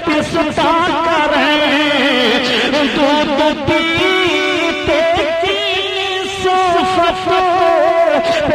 پستا کریں دودھ پیتے کی صفت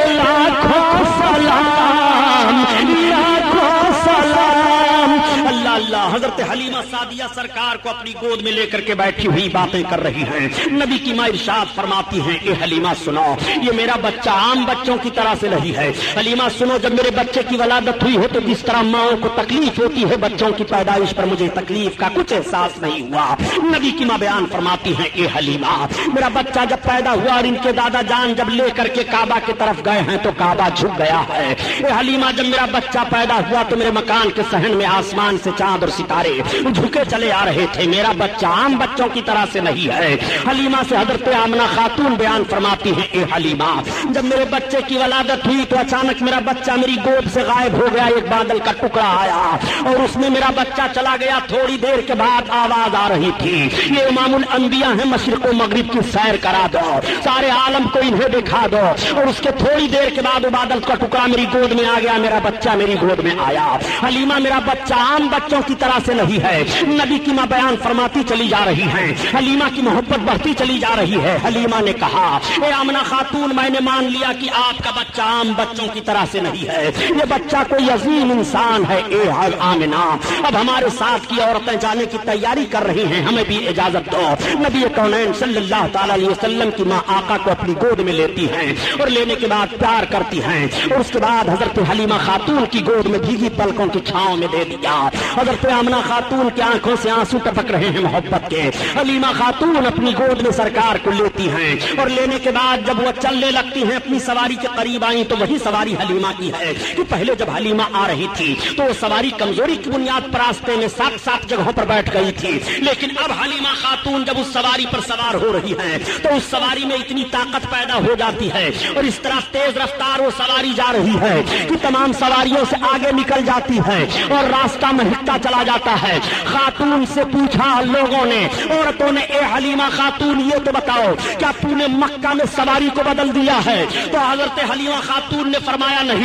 لاکھوں سلام لاکھوں سلام۔ اللہ اللہ، حضرت حلیمہ سعدیہ سرکار کو اپنی گود میں لے کر کے بیٹھی ہوئی باتیں کر رہی ہیں۔ نبی کی ماں ارشاد فرماتی ہیں اے حلیمہ سنو، یہ میرا بچہ عام بچوں کی طرح سے نہیں ہے۔ حلیمہ سنو، جب میرے بچے کی ولادت ہوئی ہے تو جس طرح ماؤں کو تکلیف ہوتی ہے بچوں کی پیدائش پر، مجھے تکلیف کا کچھ احساس نہیں ہوا۔ نبی کی ماں بیان فرماتی ہیں اے حلیمہ، میرا بچہ جب پیدا ہوا اور ان کے دادا جان جب لے کر کے کعبہ کی طرف گئے ہیں تو کعبہ جھک گیا ہے۔ اے حلیمہ، جب میرا بچہ پیدا ہوا تو میرے مکان کے صحن میں آسمان سے چاند اور ستارے جھکے چلے آ رہے تھے۔ میرا بچہ عام بچوں کی طرح سے نہیں ہے۔ حلیمہ سے حضرت آمنہ خاتون بیان فرماتی ہیں اے حلیمہ، جب میرے بچے کی ولادت ہوئی تو اچانک میرا بچہ میری گود سے غائب ہو گیا۔ ایک بادل کا ٹکڑا آیا اور اس میں میرا بچہ چلا گیا۔ تھوڑی دیر کے بعد آواز آ رہی تھی، یہ امام الانبیاء ہیں، مشرق و مغرب کی سیر کرا دو، سارے عالم کو انہیں دکھا دو۔ اور اس کے تھوڑی دیر کے بعد وہ بادل کا ٹکڑا میری گود میں آ گیا، میرا بچہ میری گود میں آیا۔ حلیمہ، میرا بچہ عام بچوں کی طرح سے نہیں ہے۔ نبی کی ماں بیان فرماتی چلی جا رہی ہیں، حلیمہ کی محبت بڑھتی چلی جا رہی ہے۔ حلیمہ نے کہا اے آمنہ خاتون، میں نے مان لیا کہ آپ کا بچہ عام بچوں کی طرح سے نہیں ہے، یہ بچہ کوئی عظیم انسان ہے۔ اے آمنہ، اب ہمارے ساتھ کی عورتیں جانے کی تیاری کر رہی ہیں، ہمیں بھی اجازت دو۔ نبی کونین صلی اللہ تعالی علیہ وسلم کی ماں آقا کو اپنی گود میں لیتی ہیں اور لینے کے بعد پیار کرتی ہیں، اور اس کے بعد حضرت حلیمہ خاتون کی گود میں بھیگی پلکوں کی چھاؤں میں دے دیا۔ حضرت آمنہ خاتون کی آنکھوں سے آنسو ٹپک رہے ہیں محبت کے۔ حلیمہ خاتون اپنی گود میں سرکار کو لیتی ہیں اور لینے کے بعد جب وہ چلنے لگتی ہیں، اپنی سواری کے قریب آئیں تو وہی سواری حلیمہ کی ہے کہ پہلے جب حلیمہ آ رہی تھی تو وہ سواری کمزوری کی بنیاد پر راستے میں 7 جگہوں پر بیٹھ گئی تھی، لیکن اب حلیمہ خاتون جب اس سواری پر سوار ہو رہی ہے تو اس سواری میں اتنی طاقت پیدا ہو جاتی ہے اور اس طرح تیز رفتار وہ سواری جا رہی ہے کہ تمام سواریوں سے آگے نکل جاتی ہے اور راستہ مہکتا چلا جاتا ہے۔ خاتون سے پوچھا لوگوں نے، عورتوں نے، اے حلیمہ خاتون یہ تو بتاؤ کیا تو نے مکہ میں سواری کو بدل دیا ہے؟ تو حضرت حلیمہ خاتون نے فرمایا نہیں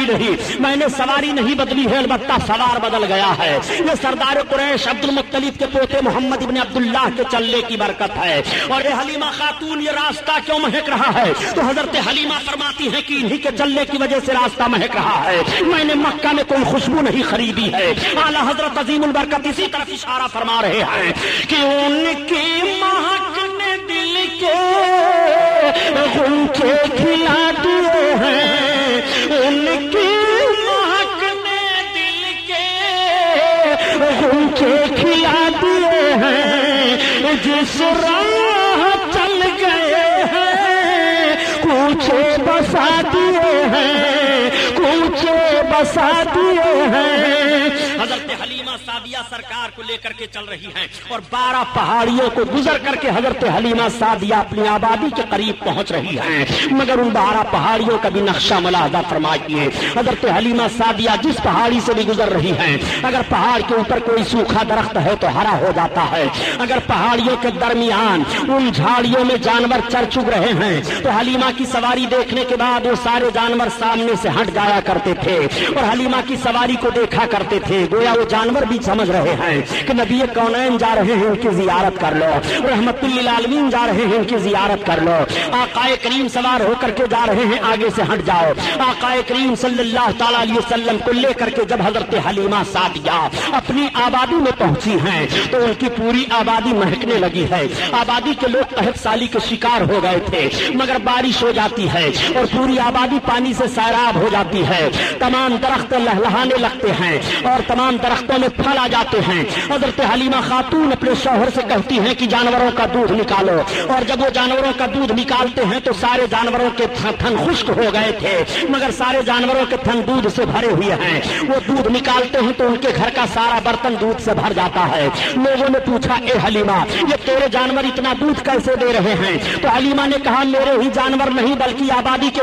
میں نے سواری نہیں بدلی ہے، البتہ سوار بدل گیا ہے۔ یہ سردار قریش عبد المطلب کے پوتے محمد ابن عبداللہ کے چلنے کی برکت ہے۔ اور اے حلیمہ خاتون، یہ راستہ کیوں مہک رہا ہے؟ تو حضرت حلیمہ فرماتی ہے کہ انہی کے چلنے کی وجہ سے راستہ مہک رہا ہے، میں نے مکہ میں کوئی خوشبو نہیں خریدی ہے۔ اعلیٰ حضرت عظیم البرکت اسی طرف اشارہ فرما رہے ہیں کہ ان کی مہک نے دل کے غنچے کھلا دیے ہیں، ان کی مہک نے دل کے غنچے کھلا دیے ہیں، جس راہ چل گئے ہیں کوچے بسا دیے ہیں، کوچے بسا دیے ہیں۔ حضرت حلیمہ سعدیہ سرکار کو لے کر کے چل رہی ہیں اور 12 پہاڑیوں کو گزر کر کے حضرت حلیمہ سعدیہ اپنی آبادی کے قریب پہنچ رہی ہیں، مگر ان 12 پہاڑیوں کا بھی نقشہ ملاحظہ فرمائیے۔ حضرت حلیمہ سعدیہ جس پہاڑی سے بھی گزر رہی ہیں، اگر پہاڑ کے اوپر کوئی سوکھا درخت ہے تو ہرا ہو جاتا ہے، اگر پہاڑیوں کے درمیان ان جھاڑیوں میں جانور چر چگ رہے ہیں تو حلیمہ کی سواری دیکھنے کے بعد وہ سارے جانور سامنے سے ہٹ جایا کرتے تھے اور حلیمہ کی سواری کو دیکھا کرتے تھے، گویا وہ جانور بھی سمجھ رہے ہیں کہ نبی کونین جا رہے ہیں، ان کی زیارت کر لو، رحمت للعالمین جا رہے ہیں، ان کی زیارت کر لو۔ آقا کریم سوار ہو کر کے جا رہے ہیں، آگے سے ہٹ جاؤ۔ آقا کریم صلی اللہ تعالی علیہ وسلم کو لے کر کے جب حضرت حلیمہ سعدیہ اپنی آبادی میں پہنچی ہیں تو ان کی پوری آبادی مہکنے لگی ہے۔ آبادی کے لوگ قحط سالی کے شکار ہو گئے تھے، مگر بارش ہو جاتی ہے اور پوری آبادی پانی سے سیراب ہو جاتی ہے، تمام درخت لہلہانے لگتے ہیں اور تمام درختوں میں پھل آ جاتے ہیں۔ حضرت حلیمہ خاتون اپنے شوہر سے کہتی ہیں کہ جانوروں کا دودھ نکالو، اور جب وہ جانوروں کا دودھ نکالتے ہیں تو سارے جانوروں کے تھن خشک ہو گئے تھے، مگر سارے جانوروں کے تھن دودھ سے بھرے ہوئے ہیں۔ وہ دودھ نکالتے ہیں تو ان کے گھر کا سارا برتن دودھ سے بھر جاتا ہے۔ لوگوں نے پوچھا اے حلیمہ، یہ تیرے جانور اتنا دودھ کیسے دے رہے ہیں؟ تو حلیمہ نے کہا میرے ہی جانور نہیں بلکہ آبادی کے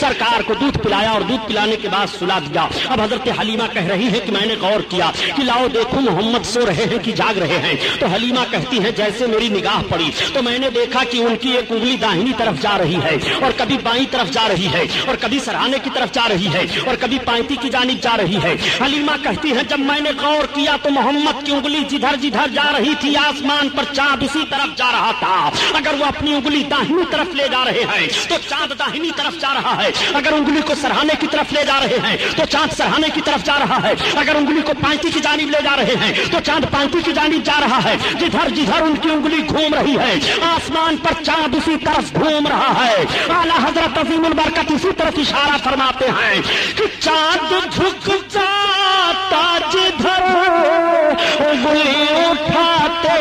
سرکار کو دودھ پلایا اور دودھ پلانے کے بعد سلا دیا. اب حضرت حلیمہ کہہ رہی ہے کہ میں نے غور کیا کہ لاؤ دیکھو محمد سو رہے ہیں کہ جاگ رہے ہیں. تو حلیمہ کہتی ہے جیسے میری نگاہ پڑی تو میں نے دیکھا کہ ان کی ایک انگلی داہنی طرف جا رہی ہے اور کبھی بائیں طرف جا رہی ہے اور کبھی سرہانے کی طرف جا رہی ہے اور کبھی پائنتی کی جانب جا رہی ہے. حلیمہ کہتی ہے جب میں نے غور کیا تو محمد کی انگلی جدھر جدھر جا رہی تھی آسمان پر چاند اسی طرف جا رہا تھا. اگر وہ اپنی انگلی داہنی طرف لے جا رہے ہیں تو چاند داہنی طرف جا رہا ہے. اگر انگلی کو سرہانے کی طرف لے جا رہے ہیں تو چاند سرہانے کی طرف جا رہا ہے. اگر انگلی کو پائنتی کی جانب لے جا رہے ہیں تو چاند پائنتی کی جانب جا رہا ہے. جدھر جدھر ان کی انگلی گھوم رہی ہے آسمان پر چاند اسی طرف گھوم رہا ہے. اعلیٰ حضرت عظیم البرکت اسی طرف اشارہ فرماتے ہیں کہ چاند جھک جاتا جدھر انگلی اٹھاتے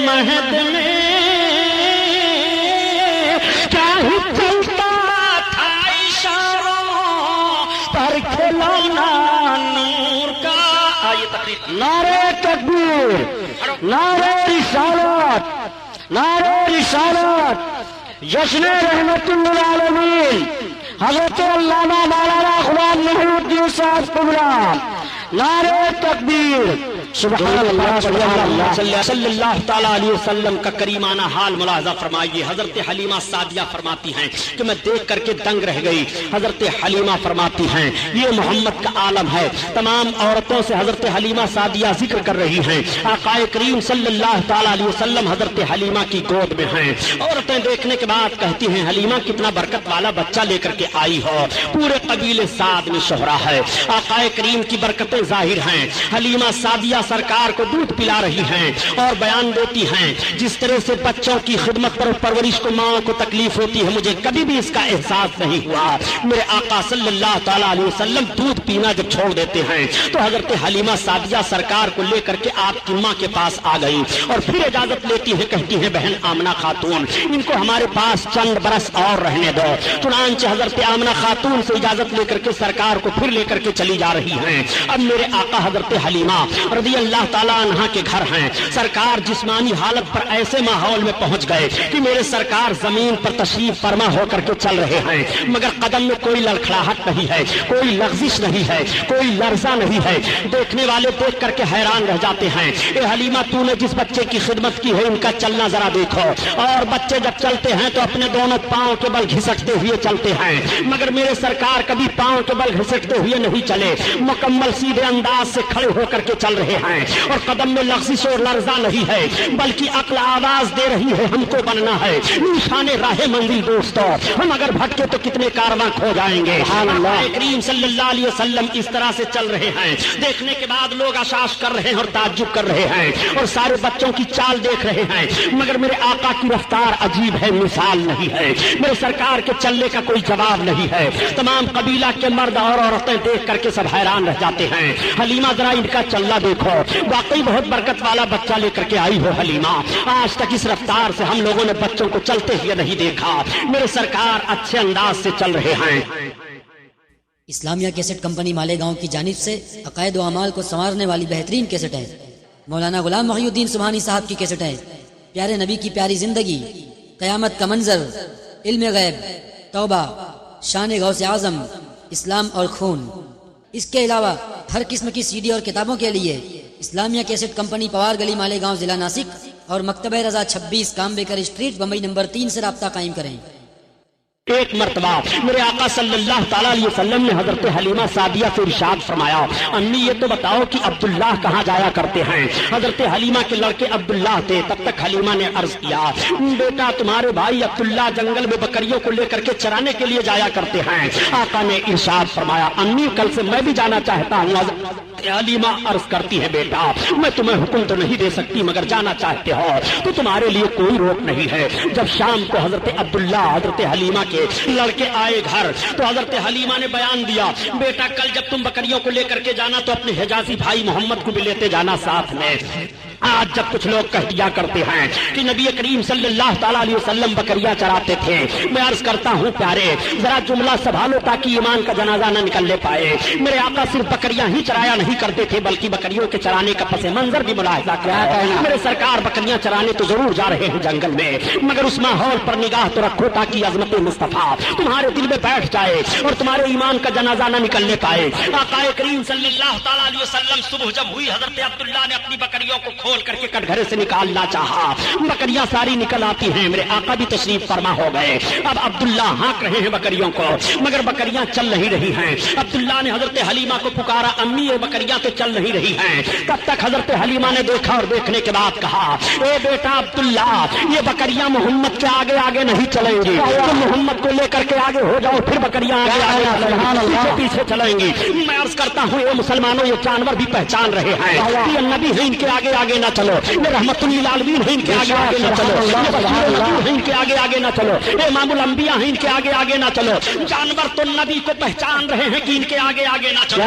مہد میں کیا ہی چلتا تھا اشاروں پر کھلونا نور کا. آئیے تقریر. نعرہ تکبیر، نعرہ رسالت، نعرہ رسالت، جشن رحمت للعالمین حضرت علامہ مولانا غلام محی الدین صاحب قبلہ. نعرہ تکبیر. سبحان اللہ صلی اللہ تعالیٰ علیہ وسلم کا کریمانہ حال ملاحظہ فرمائیے. حضرت حلیمہ سعدیہ فرماتی ہیں کہ میں دیکھ کر کے دنگ رہ گئی. حضرت حلیمہ فرماتی ہیں یہ محمد کا عالم ہے. تمام عورتوں سے حضرت حلیمہ سعدیہ ذکر کر رہی ہیں. آقا کریم صلی اللہ تعالیٰ علیہ وسلم حضرت حلیمہ کی گود میں ہیں. عورتیں دیکھنے کے بعد کہتی ہیں حلیمہ کتنا برکت والا بچہ لے کر کے آئی ہو. پورے قبیلے سعد میں شہرا ہے. آقا کریم کی برکتیں ظاہر ہیں. حلیمہ سعدیہ سرکار کو دودھ پلا رہی ہیں اور بیان دیتی ہیں جس طرح سے بچوں کی خدمت پر پرورش کو ماں کو تکلیف ہوتی ہے مجھے کبھی بھی اس کا احساس نہیں ہوا. میرے آقا صلی اللہ تعالیٰ علیہ وسلم دودھ پینا جب چھوڑ دیتے ہیں تو حضرت حلیمہ سعدیہ سرکار کو لے کر کے آپ کی ماں کے پاس آ گئی اور پھر اجازت لیتی ہیں. کہتی ہیں بہن آمنہ خاتون ان کو ہمارے پاس چند برس اور رہنے دو. چنانچہ حضرت آمنہ خاتون سے اجازت لے کر کے سرکار کو پھر لے کر کے چلی جا رہی ہیں. اب میرے آقا حضرت حلیمہ رضی اللہ تعالیٰ عنہ کے گھر ہیں. سرکار جسمانی حالت پر ایسے ماحول میں پہنچ گئے کہ میرے سرکار زمین پر تشریف فرما ہو کر کے چل رہے ہیں مگر قدم میں کوئی لڑکھڑاہٹ نہیں ہے, کوئی لغزش نہیں ہے, کوئی لرزہ نہیں ہے. دیکھنے والے دیکھ کر کے حیران رہ جاتے ہیں. اے حلیمہ تو نے جس بچے کی خدمت کی ہے ان کا چلنا ذرا دیکھو. اور بچے جب چلتے ہیں تو اپنے دونوں پاؤں کے بل گھسٹتے ہوئے چلتے ہیں مگر میرے سرکار کبھی پاؤں کے بل گھسٹتے ہوئے نہیں چلے. مکمل سیدھے انداز سے کھڑے ہو کر کے چل رہے ہیں اور قدم میں لغزش اور لرزہ نہیں ہے بلکہ عقل آواز دے رہی ہے ہم کو بننا ہے نشان راہ منزل دوستو. ہم اگر بھٹکے تو کتنے کارواں کھو جائیں گے. کریم صلی اللہ علیہ وسلم اس طرح سے چل رہے ہیں. دیکھنے کے بعد لوگ اشاش کر رہے ہیں اور تعجب کر رہے ہیں اور سارے بچوں کی چال دیکھ رہے ہیں مگر میرے آقا کی رفتار عجیب ہے, مثال نہیں ہے. میرے سرکار کے چلنے کا کوئی جواب نہیں ہے. تمام قبیلہ کے مرد اور عورتیں دیکھ کر کے سب حیران رہ جاتے ہیں. حلیمہ ذرا ان کا چلنا دیکھو, واقعی بہت برکت والا بچہ لے کر کے آئی ہو حلیمہ. آج تک اس رفتار سے ہم لوگوں نے بچوں کو چلتے ہوئے نہیں دیکھا. میرے سرکار اچھے انداز سے چل رہے ہیں. اسلامیہ کیسٹ کمپنی مالیگاؤں کی جانب سے عقائد و اعمال کو سنوارنے والی بہترین کیسٹ ہے. مولانا غلام محی الدین سبحانی صاحب کی کیسٹ ہے. پیارے نبی کی پیاری زندگی, قیامت کا منظر, علم غیب, توبہ, شان غوث اعظم, اسلام اور خون. اس کے علاوہ ہر قسم کی سی ڈی اور کتابوں کے لیے اسلامیہ کیسٹ کمپنی پوار گلی مالیگاؤں ضلع ناسک اور مکتبہ رضا 26 کامبیکر اسٹریٹ بمبئی نمبر 3 سے رابطہ قائم کریں. ایک مرتبہ میرے آقا صلی اللہ تعالیٰ علیہ وسلم نے حضرت حلیمہ سعدیہ سے ارشاد فرمایا امی یہ تو بتاؤ کہ عبداللہ کہاں جایا کرتے ہیں. حضرت حلیمہ کے لڑکے عبداللہ تھے. تب تک حلیمہ نے عرض کیا بیٹا تمہارے بھائی عبداللہ جنگل میں بکریوں کو لے کر کے چرانے کے لیے جایا کرتے ہیں. آقا نے ارشاد فرمایا امی کل سے میں بھی جانا چاہتا ہوں. حلیمہ عرض کرتی ہے بیٹا میں تمہیں حکم تو نہیں دے سکتی مگر جانا چاہتے ہو تو تمہارے لیے کوئی روک نہیں ہے. جب شام کو حضرت عبداللہ حضرت حلیمہ کے لڑکے آئے گھر تو حضرت حلیمہ نے بیان دیا بیٹا کل جب تم بکریوں کو لے کر کے جانا تو اپنے حجازی بھائی محمد کو بھی لیتے جانا ساتھ میں. آج جب کچھ لوگ کہہ دیا کرتے ہیں کہ نبی کریم صلی اللہ تعالیٰ علیہ وسلم بکریاں چراتے تھے، میں عرض کرتا ہوں پیارے ذرا جملہ سنبھالو تاکہ ایمان کا جنازہ نہ نکلنے پائے۔ میرے آقا صرف بکریاں ہی چرایا نہیں کرتے تھے بلکہ بکریوں کے چرانے کا پس منظر بھی ملاحظہ کیا ہے۔ میرے سرکار بکریاں چرانے تو ضرور جا رہے ہیں جنگل میں، مگر اس ماحول پر نگاہ تو رکھو تاکہ عظمت مصطفیٰ تمہارے دل میں بیٹھ جائے اور تمہارے ایمان کا جنازہ نہ نکلنے پائے۔ آقا کریم صلی اللہ تعالیٰ علیہ وسلم صبح جب ہوئی، حضرت عبداللہ نے اپنی بکریوں کو کھول کر کے کٹگھرے سے نکالنا چاہا، بکریاں ساری نکل آتی ہیں، میرے آقا بھی تشریف فرما ہو گئے۔ اب عبداللہ ہانک رہے ہیں بکریوں کو مگر بکریاں چل نہیں رہی ہیں۔ عبداللہ نے حضرت حلیمہ کو پکارا، امی یہ بکریاں تو چل نہیں رہی ہیں۔ تب تک حضرت حلیمہ نے دیکھا اور دیکھنے کے بعد کہا، اے بیٹا عبداللہ یہ بکریاں محمد کے آگے آگے نہیں چلیں گی، تم محمد کو لے کر کے آگے ہو جاؤ پھر بکریاں آگے آگے پیچھے چلیں گی۔ میں عرض کرتا ہوں اے مسلمانوں یہ جانور بھی پہچان رہے ہیں، یہ نبی ہے ان کے آگے آگے نہ چلو، یہ رحمت للعالمین ہے ان کے آگے آگے نہ چلو، یہ بشیر النذیر ہے ان کے آگے آگے نہ چلو، امام الانبیاء ہیں ان کے آگے آگے نہ چلو۔ جانور تو نبی کو پہچان رہے ہیں کہ ان کے آگے آگے نہ چلو۔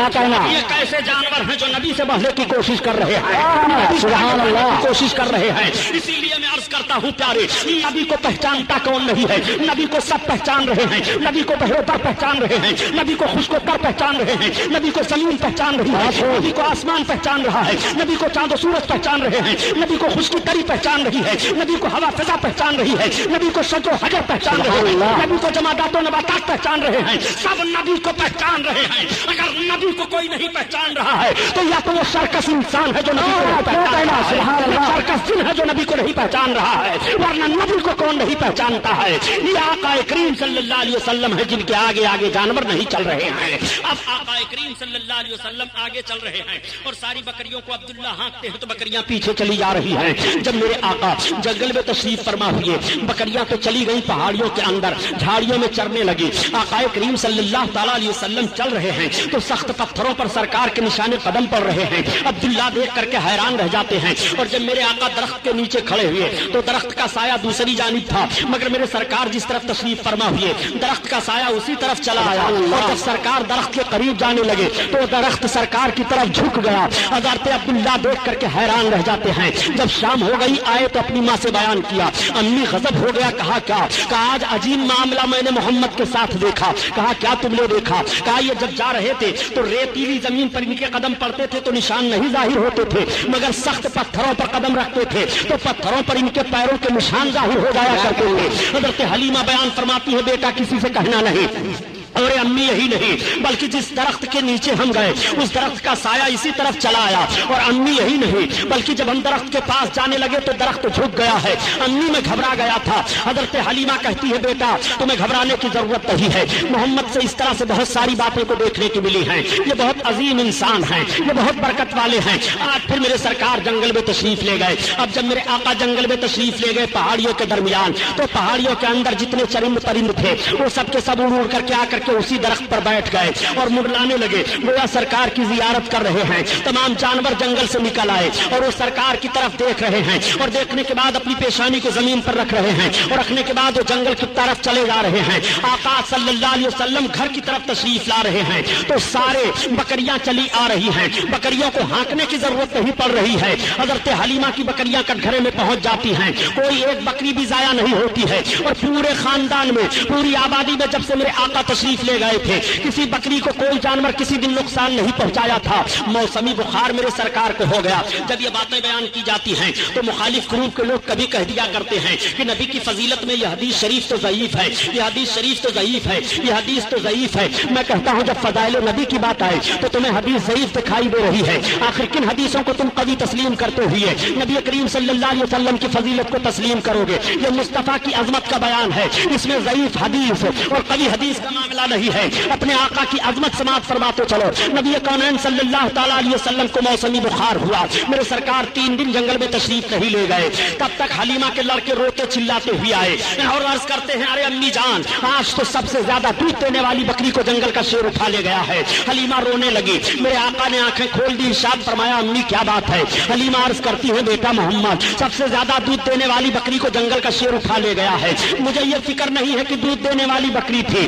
یہ کیسے جانور ہیں جو نبی سے بڑھنے کی کوشش کر رہے ہیں، سبحان اللہ کوشش کر رہے ہیں۔ اسی لیے میں عرض کرتا ہوں پیارے نبی کو پہچانتا کون نہیں ہے؟ نبی کو سب پہچان رہے ہیں، نبی کو بہروتر پہچان رہے ہیں، نبی کو خشک و تر پہچان رہے ہیں، نبی کو زمین پہچان رہی ہے، نبی کو آسمان پہچان رہا ہے، نبی کو چاند و سورج پہچان رہے ہیں، نبی کو خشکی تری پہچان رہی ہے، نبی کو ہوا فضا پہچان رہی ہے، نبی کو شجر و حجر پہچان رہے ہیں، نبی کو جمادات و نباتات پہچان رہے ہیں، سب نبی کو پہچان رہے ہیں۔ اگر نبی کو کوئی نہیں پہچان رہا ہے تو یا تو وہ سرکس انسان ہے جو نبی کو نہیں پہچان رہا ہے، یا سرکس جن ہے جو نبی کو نہیں پہچان رہا ہے، ورنہ نبی کو کون نہیں پہچانتا ہے؟ یہ آقا کریم صلی اللہ علیہ وسلم ہے جن کے آگے آگے جانور نہیں چل رہے ہیں۔ اب آقا کریم صلی اللہ علیہ وسلم آگے چل رہے ہیں اور ساری بکریوں کو عبداللہ ہانکتے ہیں تو بکریاں پیچھے چلی جا رہی ہیں۔ جب میرے آقا جنگل میں تشریف فرما ہوئے، بکریاں تو چلی گئی پہاڑیوں کے اندر، جھاڑیوں میں چرنے لگی۔ آقا کریم صلی اللہ تعالیٰ علیہ وسلم چل رہے ہیں تو سخت پتھروں پر سرکار کے نشانے قدم پڑ رہے ہیں۔ عبداللہ دیکھ کر کے حیران رہ جاتے ہیں، اور جب میرے آقا درخت کے نیچے کھڑے ہوئے تو درخت کا سایہ دوسری جانب تھا، مگر میرے سرکار جس طرف تشریف فرما ہوئے درخت کا سایہ اسی طرف چلا آیا، اور جب سرکار درخت کے قریب جانے لگے تو درخت سرکار کی طرف جھک گیا۔ حضرت عبداللہ دیکھ کر کے حیران رہ جاتے ہیں۔ جب شام ہو گئی آئے تو اپنی ماں سے بیان کیا، امی غضب ہو گیا۔ کہا کیا؟ کہا آج عجیب معاملہ میں نے محمد کے ساتھ دیکھا۔ کہا کیا تم نے دیکھا؟ کہا یہ جب جا رہے تھے تو ریتیلی زمین پر ان کے قدم پڑتے تھے تو نشان نہیں ظاہر ہوتے تھے، مگر سخت پتھروں پر قدم رکھتے تھے تو پتھروں پر ان کے پیروں کے نشان ظاہر ہو جایا کرتے تھے۔ حضرت حلیمہ بیان فرماتی ہے بیٹا کسی سے کہنا نہیں، اور امی یہی نہیں بلکہ جس درخت کے نیچے ہم گئے اس درخت کا سایہ اسی طرف چلا آیا، اور امی یہی نہیں بلکہ جب ہم درخت کے پاس جانے لگے تو درخت جھک گیا ہے۔ امی میں گھبرا گیا تھا۔ حضرت حلیمہ کہتی ہے بیٹا تمہیں گھبرانے کی ضرورت نہیں ہے، محمد سے اس طرح سے بہت ساری باتیں کو دیکھنے کی ملی ہیں، یہ بہت عظیم انسان ہیں، یہ بہت برکت والے ہیں۔ آج پھر میرے سرکار جنگل میں تشریف لے گئے۔ اب جب میرے آقا جنگل میں تشریف لے گئے پہاڑیوں کے درمیان، تو پہاڑیوں کے اندر جتنے چرند پرند تھے وہ سب کے سب اڑ کر کے آ کر کے اسی درخت پر بیٹھ گئے اور منڈلانے لگے، گویا سرکار کی زیارت کر رہے ہیں۔ تمام جانور جنگل سے نکل آئے اور وہ سرکار کی طرف دیکھ رہے ہیں، اور دیکھنے کے بعد اپنی پیشانی کو زمین پر رکھ رہے ہیں، اور رکھنے کے بعد وہ جنگل کی طرف چلے جا رہے ہیں۔ آقا صلی اللہ علیہ وسلم گھر کی طرف تشریف لا رہے ہیں تو سارے بکریاں چلی آ رہی ہیں، بکریوں کو ہانکنے کی ضرورت نہیں پڑ رہی ہے۔ حضرت حلیمہ کی بکریاں کٹگھرے میں پہنچ جاتی ہیں، کوئی ایک بکری بھی ضائع نہیں ہوتی ہے، اور پورے خاندان میں پوری آبادی میں جب سے میرے آقا تشریف لے گئے تھے کسی بکری کو کوئی جانور کسی دن نقصان نہیں پہنچایا تھا۔ موسمی بخار میرے سرکار کو ہو گیا۔ جب یہ باتیں بیان کی جاتی ہیں تو مخالف گروپ کے لوگ کبھی کہہ دیا کرتے ہیں کہ نبی کی فضیلت میں یہ حدیث شریف تو ضعیف ہے، یہ حدیث شریف تو ضعیف ہے، یہ حدیث تو ضعیف ہے۔ میں کہتا ہوں جب فضائل نبی کی بات آئے تو تمہیں حدیث ضعیف دکھائی دے رہی ہے، آخر کن حدیثوں کو تم قوی تسلیم کرتے ہوئے نبی کریم صلی اللہ علیہ وسلم کی فضیلت کو تسلیم کرو گے؟ یہ مصطفیٰ کی عظمت کا بیان ہے، اس میں ضعیف حدیث اور قوی حدیث کا معاملہ نہیں ہے۔ اپنے آقا کی عظمت سماعت فرماتے چلو۔ نبی کونین صلی اللہ تعالیٰ علیہ وسلم کو موسمی بخار ہوا، میرے سرکار 3 دن جنگل میں تشریف نہیں لے گئے، تب تک حلیمہ کے لڑکے روتے چلاتے ہوئے آئے اور عرض کرتے ہیں ارے امی جان آج تو سب سے زیادہ دودھ دینے والی بکری کو جنگل کا شیر اٹھا لے گیا ہے۔ حلیمہ رونے لگی، میرے آقا نے آنکھیں کھول دی، ارشاد فرمایا امی کیا بات ہے؟ حلیمہ عرض کرتی ہے بیٹا محمد سب سے زیادہ دودھ دینے والی بکری کو جنگل کا شیر اٹھا لے گیا ہے، مجھے یہ فکر نہیں ہے کہ دودھ دینے والی بکری تھی،